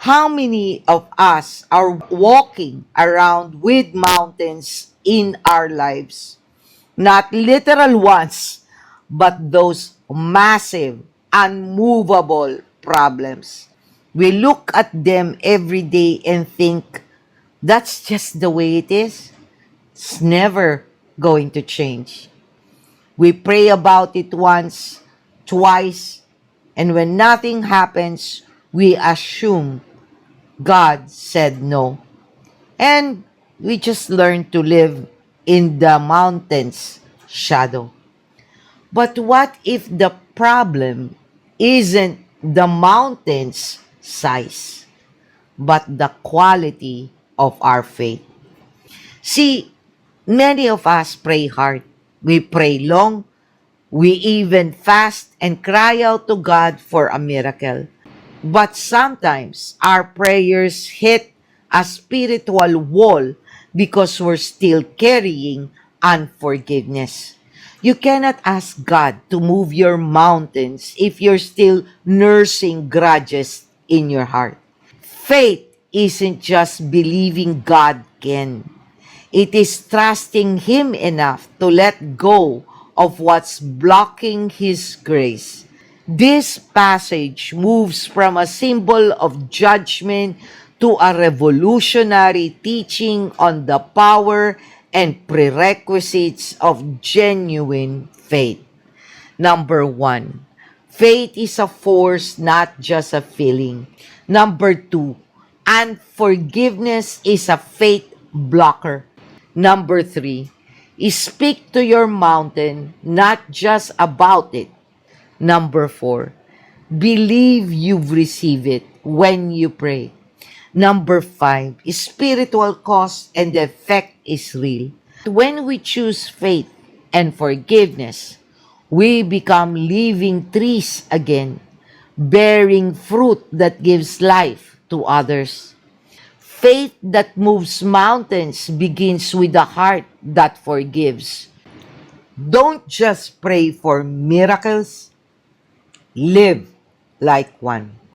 How many of us are walking around with mountains in our lives? Not literal ones, but those massive, unmovable problems. We look at them every day and think, that's just the way it is. It's never going to change. We pray about it once, twice, and when nothing happens, we assume God said no. And we just learn to live in the mountain's shadow. But what if the problem isn't the mountain's size, but the quality of our faith? See, many of us pray hard. We pray long. We even fast and cry out to God for a miracle. But sometimes our prayers hit a spiritual wall because we're still carrying unforgiveness. You cannot ask God to move your mountains if you're still nursing grudges in your heart. Faith isn't just believing God can. It is trusting Him enough to let go of what's blocking His grace. This passage moves from a symbol of judgment to a revolutionary teaching on the power and prerequisites of genuine faith. Number one, faith is a force, not just a feeling. Number two, unforgiveness is a faith blocker. Number three, speak to your mountain, not just about it. Number four, believe you've received it when you pray. Number five, spiritual cause and the effect is real. When we choose faith and forgiveness, we become living trees again, bearing fruit that gives life to others. Faith that moves mountains begins with a heart that forgives. Don't just pray for miracles, live like one.